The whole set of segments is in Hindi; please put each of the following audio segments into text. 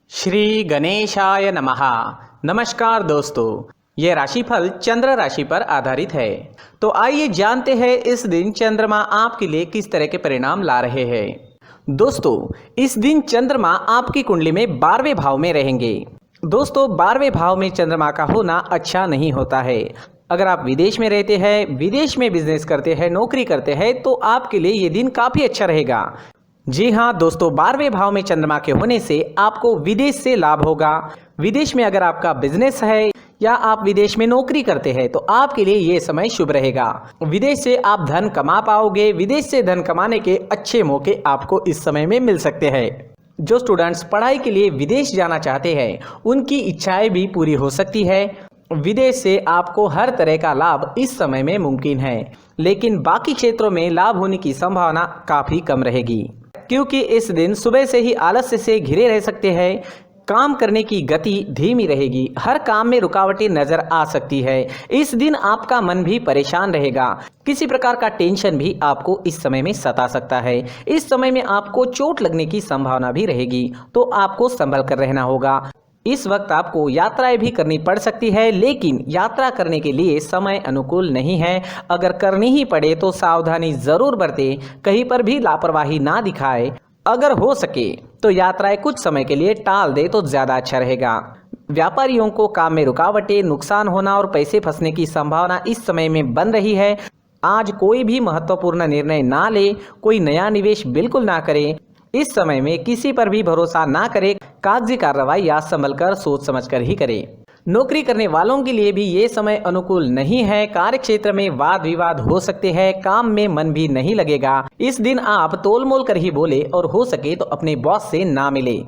श्री गणेशाय नमः। नमस्कार दोस्तों, ये राशिफल चंद्र राशि पर आधारित है। तो आइए जानते हैं इस दिन चंद्रमा आपके लिए किस तरह के परिणाम ला रहे हैं। दोस्तों, इस दिन चंद्रमा आपकी कुंडली में 12वें भाव में रहेंगे। दोस्तों, 12वें भाव में चंद्रमा का होना अच्छा नहीं होता है। अगर आप विदेश में रहते हैं, विदेश में बिजनेस करते हैं, नौकरी करते हैं, तो आपके लिए ये दिन काफ़ी अच्छा रहेगा। जी हाँ दोस्तों, 12वें भाव में चंद्रमा के होने से आपको विदेश से लाभ होगा। विदेश में अगर आपका बिजनेस है या आप विदेश में नौकरी करते हैं तो आपके लिए ये समय शुभ रहेगा। विदेश से आप धन कमा पाओगे। विदेश से धन कमाने के अच्छे मौके आपको इस समय में मिल सकते हैं। जो स्टूडेंट्स पढ़ाई के लिए विदेश जाना चाहते हैं, उनकी इच्छाएं भी पूरी हो सकती है। विदेश से आपको हर तरह का लाभ इस समय में मुमकिन है, लेकिन बाकी क्षेत्रों में लाभ होने की संभावना काफ़ी कम रहेगी, क्योंकि इस दिन सुबह से ही आलस्य से घिरे रह सकते हैं। काम करने की गति धीमी रहेगी। हर काम में रुकावटें नजर आ सकती है। इस दिन आपका मन भी परेशान रहेगा। किसी प्रकार का टेंशन भी आपको इस समय में सता सकता है। इस समय में आपको चोट लगने की संभावना भी रहेगी, तो आपको संभल कर रहना होगा। इस वक्त आपको यात्राएं भी करनी पड़ सकती है, लेकिन यात्रा करने के लिए समय अनुकूल नहीं है। अगर करनी ही पड़े तो सावधानी जरूर बरतें, कहीं पर भी लापरवाही ना दिखाए। अगर हो सके तो यात्राएं कुछ समय के लिए टाल दे तो ज्यादा अच्छा रहेगा। व्यापारियों को काम में रुकावटें, नुकसान होना और पैसे फंसने की संभावना इस समय में बन रही है। आज कोई भी महत्वपूर्ण निर्णय ना ले, कोई नया निवेश बिल्कुल ना करें। इस समय में किसी पर भी भरोसा ना करें। कागजी कार्रवाई या संभल कर सोच समझ कर ही करें। नौकरी करने वालों के लिए भी ये समय अनुकूल नहीं है। कार्य क्षेत्र में वाद विवाद हो सकते हैं। काम में मन भी नहीं लगेगा। इस दिन आप तोल मोल कर ही बोले और हो सके तो अपने बॉस से ना मिले।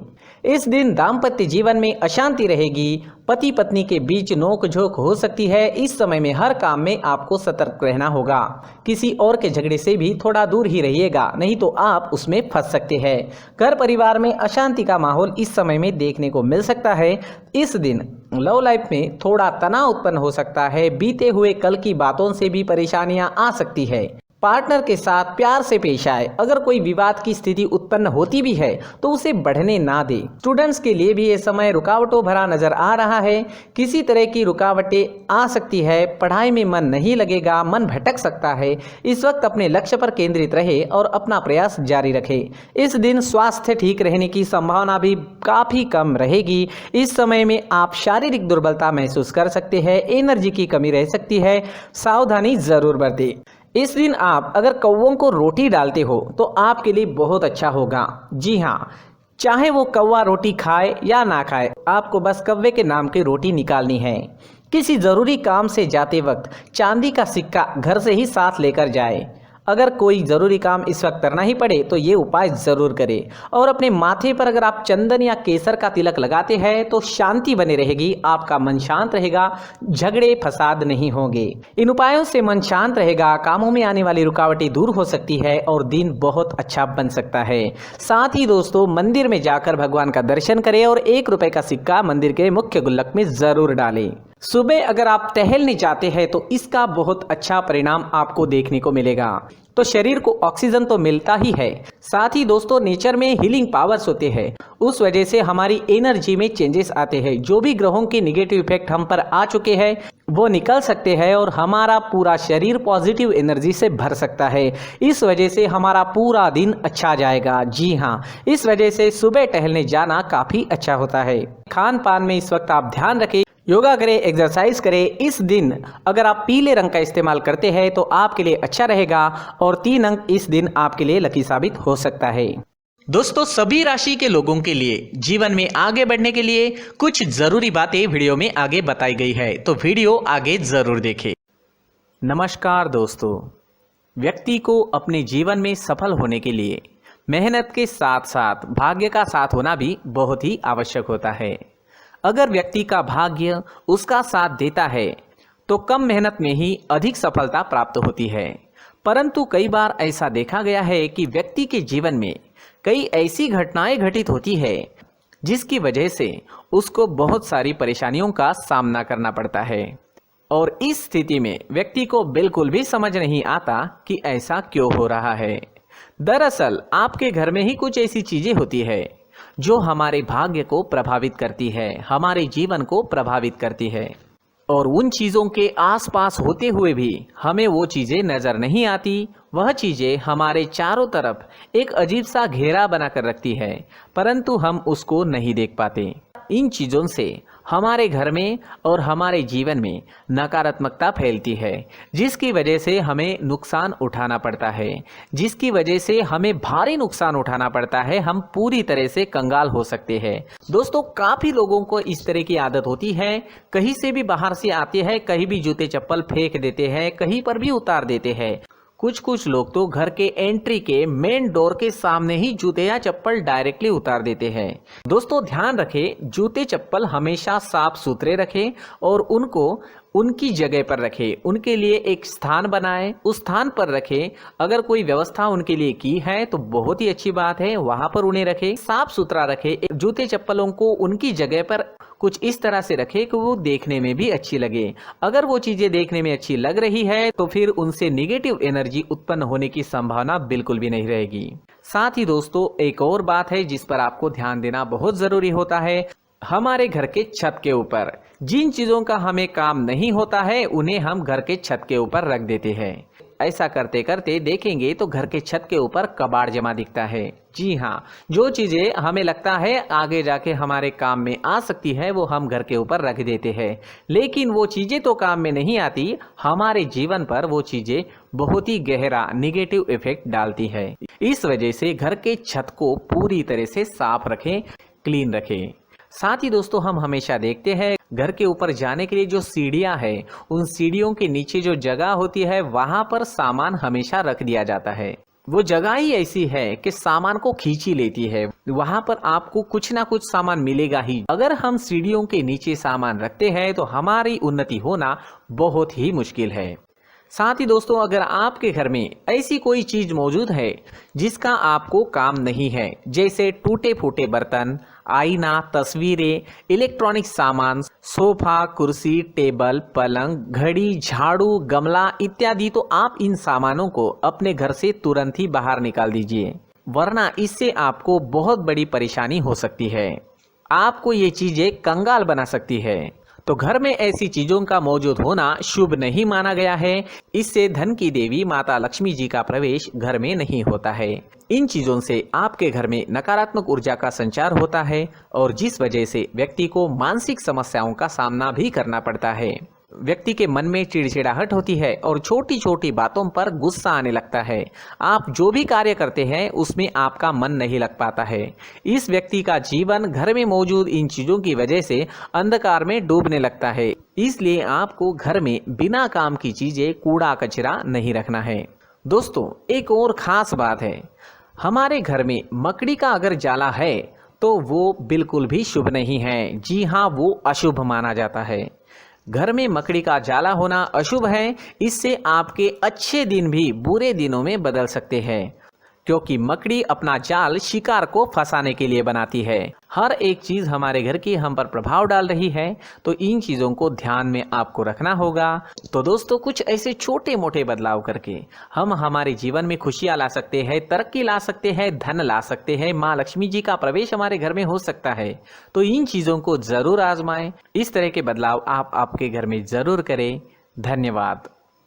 इस दिन दाम्पत्य जीवन में अशांति रहेगी। पति पत्नी के बीच नोक झोंक हो सकती है। इस समय में हर काम में आपको सतर्क रहना होगा। किसी और के झगड़े से भी थोड़ा दूर ही रहिएगा, नहीं तो आप उसमें फंस सकते हैं। घर परिवार में अशांति का माहौल इस समय में देखने को मिल सकता है। इस दिन लव लाइफ में थोड़ा तनाव उत्पन्न हो सकता है। बीते हुए कल की बातों से भी परेशानियां आ सकती है। पार्टनर के साथ प्यार से पेश आए। अगर कोई विवाद की स्थिति उत्पन्न होती भी है तो उसे बढ़ने ना दे। स्टूडेंट्स के लिए भी ये समय रुकावटों भरा नजर आ रहा है। किसी तरह की रुकावटें आ सकती है। पढ़ाई में मन नहीं लगेगा, मन भटक सकता है। इस वक्त अपने लक्ष्य पर केंद्रित रहे और अपना प्रयास जारी रखे। इस दिन स्वास्थ्य ठीक रहने की संभावना भी काफी कम रहेगी। इस समय में आप शारीरिक दुर्बलता महसूस कर सकते हैं। एनर्जी की कमी रह सकती है। सावधानी जरूर बरतें। इस दिन आप अगर कौवों को रोटी डालते हो तो आपके लिए बहुत अच्छा होगा। जी हाँ, चाहे वो कौवा रोटी खाए या ना खाए, आपको बस कौवे के नाम की रोटी निकालनी है। किसी ज़रूरी काम से जाते वक्त चांदी का सिक्का घर से ही साथ लेकर जाए। अगर कोई ज़रूरी काम इस वक्त करना ही पड़े तो ये उपाय ज़रूर करें। और अपने माथे पर अगर आप चंदन या केसर का तिलक लगाते हैं तो शांति बनी रहेगी। आपका मन शांत रहेगा, झगड़े फसाद नहीं होंगे। इन उपायों से मन शांत रहेगा, कामों में आने वाली रुकावटें दूर हो सकती है और दिन बहुत अच्छा बन सकता है। साथ ही दोस्तों, मंदिर में जाकर भगवान का दर्शन करें और 1 रुपए का सिक्का मंदिर के मुख्य गुल्लक में ज़रूर डालें। सुबह अगर आप टहलने जाते हैं तो इसका बहुत अच्छा परिणाम आपको देखने को मिलेगा। तो शरीर को ऑक्सीजन तो मिलता ही है, साथ ही दोस्तों नेचर में हीलिंग पावर्स होते हैं। उस वजह से हमारी एनर्जी में चेंजेस आते हैं। जो भी ग्रहों के निगेटिव इफेक्ट हम पर आ चुके हैं वो निकल सकते हैं और हमारा पूरा शरीर पॉजिटिव एनर्जी से भर सकता है। इस वजह से हमारा पूरा दिन अच्छा जाएगा। जी हाँ, इस वजह से सुबह टहलने जाना काफ़ी अच्छा होता है। खान पान में इस वक्त आप ध्यान रखें, योगा करें, एक्सरसाइज करें। इस दिन अगर आप पीले रंग का इस्तेमाल करते हैं तो आपके लिए अच्छा रहेगा और 3 अंक इस दिन आपके लिए लकी साबित हो सकता है। दोस्तों, सभी राशि के लोगों के लिए जीवन में आगे बढ़ने के लिए कुछ जरूरी बातें वीडियो में आगे बताई गई है, तो वीडियो आगे जरूर देखें। नमस्कार दोस्तों, व्यक्ति को अपने जीवन में सफल होने के लिए मेहनत के साथ साथ भाग्य का साथ होना भी बहुत ही आवश्यक होता है। अगर व्यक्ति का भाग्य उसका साथ देता है तो कम मेहनत में ही अधिक सफलता प्राप्त होती है। परंतु कई बार ऐसा देखा गया है कि व्यक्ति के जीवन में कई ऐसी घटनाएं घटित होती है जिसकी वजह से उसको बहुत सारी परेशानियों का सामना करना पड़ता है। और इस स्थिति में व्यक्ति को बिल्कुल भी समझ नहीं आता कि ऐसा क्यों हो रहा है। दरअसल आपके घर में ही कुछ ऐसी चीजें होती है जो हमारे भाग्य को प्रभावित करती है, हमारे जीवन को प्रभावित करती है। और उन चीज़ों के आसपास होते हुए भी हमें वो चीज़ें नज़र नहीं आती। वह चीज़ें हमारे चारों तरफ एक अजीब सा घेरा बनाकर रखती है, परंतु हम उसको नहीं देख पाते। इन चीज़ों से हमारे घर में और हमारे जीवन में नकारात्मकता फैलती है, जिसकी वजह से हमें नुकसान उठाना पड़ता है, जिसकी वजह से हमें भारी नुकसान उठाना पड़ता है। हम पूरी तरह से कंगाल हो सकते हैं। दोस्तों, काफ़ी लोगों को इस तरह की आदत होती है, कहीं से भी बाहर से आते हैं, कहीं भी जूते चप्पल फेंक देते हैं, कहीं पर भी उतार देते हैं। कुछ लोग तो घर के एंट्री के मेन डोर के सामने ही जूते या चप्पल डायरेक्टली उतार देते हैं। दोस्तों, ध्यान रखें, जूते चप्पल हमेशा साफ सुथरे रखें और उनको उनकी जगह पर रखें। उनके लिए एक स्थान बनाएं, उस स्थान पर रखें। अगर कोई व्यवस्था उनके लिए की है तो बहुत ही अच्छी बात है, वहां पर उन्हें रखें, साफ सुथरा रखें। जूते चप्पलों को उनकी जगह पर कुछ इस तरह से रखें कि वो देखने में भी अच्छी लगे। अगर वो चीजें देखने में अच्छी लग रही है तो फिर उनसे निगेटिव एनर्जी उत्पन्न होने की संभावना बिल्कुल भी नहीं रहेगी। साथ ही दोस्तों, एक और बात है जिस पर आपको ध्यान देना बहुत जरूरी होता है। हमारे घर के छत के ऊपर जिन चीजों का हमें काम नहीं होता है, उन्हें हम घर के छत के ऊपर रख देते हैं। ऐसा करते करते देखेंगे तो घर के छत के ऊपर कबाड़ जमा दिखता है। जी हाँ, जो चीजें हमें लगता है आगे जाके हमारे काम में आ सकती है, वो हम घर के ऊपर रख देते हैं, लेकिन वो चीजें तो काम में नहीं आती। हमारे जीवन पर वो चीजें बहुत ही गहरा निगेटिव इफेक्ट डालती है। इस वजह से घर के छत को पूरी तरह से साफ रखें, क्लीन रखें। साथ ही दोस्तों, हम हमेशा देखते हैं घर के ऊपर जाने के लिए जो सीढ़ियां हैं, उन सीढ़ियों के नीचे जो जगह होती है वहां पर सामान हमेशा रख दिया जाता है। वो जगह ही ऐसी है कि सामान को खींच ही लेती है। वहां पर आपको कुछ ना कुछ सामान मिलेगा ही। अगर हम सीढ़ियों के नीचे सामान रखते हैं तो हमारी उन्नति होना बहुत ही मुश्किल है। साथ ही दोस्तों, अगर आपके घर में ऐसी कोई चीज मौजूद है जिसका आपको काम नहीं है, जैसे टूटे फूटे बर्तन, आईना, तस्वीरें, इलेक्ट्रॉनिक सामान, सोफा, कुर्सी, टेबल, पलंग, घड़ी, झाड़ू, गमला इत्यादि, तो आप इन सामानों को अपने घर से तुरंत ही बाहर निकाल दीजिए, वरना इससे आपको बहुत बड़ी परेशानी हो सकती है। आपको ये चीजें कंगाल बना सकती है। तो घर में ऐसी चीजों का मौजूद होना शुभ नहीं माना गया है। इससे धन की देवी माता लक्ष्मी जी का प्रवेश घर में नहीं होता है। इन चीजों से आपके घर में नकारात्मक ऊर्जा का संचार होता है और जिस वजह से व्यक्ति को मानसिक समस्याओं का सामना भी करना पड़ता है। व्यक्ति के मन में चिड़चिड़ाहट होती है और छोटी छोटी बातों पर गुस्सा आने लगता है। आप जो भी कार्य करते हैं उसमें आपका मन नहीं लग पाता है। इस व्यक्ति का जीवन घर में मौजूद इन चीजों की वजह से अंधकार में डूबने लगता है। इसलिए आपको घर में बिना काम की चीजें, कूड़ा कचरा नहीं रखना है। दोस्तों, एक और खास बात है, हमारे घर में मकड़ी का अगर जाला है तो वो बिल्कुल भी शुभ नहीं है। जी हाँ, वो अशुभ माना जाता है। घर में मकड़ी का जाला होना अशुभ है। इससे आपके अच्छे दिन भी बुरे दिनों में बदल सकते हैं, क्योंकि मकड़ी अपना जाल शिकार को फंसाने के लिए बनाती है। हर एक चीज हमारे घर की हम पर प्रभाव डाल रही है, तो इन चीजों को ध्यान में आपको रखना होगा। तो दोस्तों, कुछ ऐसे छोटे मोटे बदलाव करके हम हमारे जीवन में खुशियां ला सकते हैं, तरक्की ला सकते हैं, धन ला सकते हैं, माँ लक्ष्मी जी का प्रवेश हमारे घर में हो सकता है। तो इन चीजों को जरूर आजमाएं। इस तरह के बदलाव आप आपके घर में जरूर करें। धन्यवाद।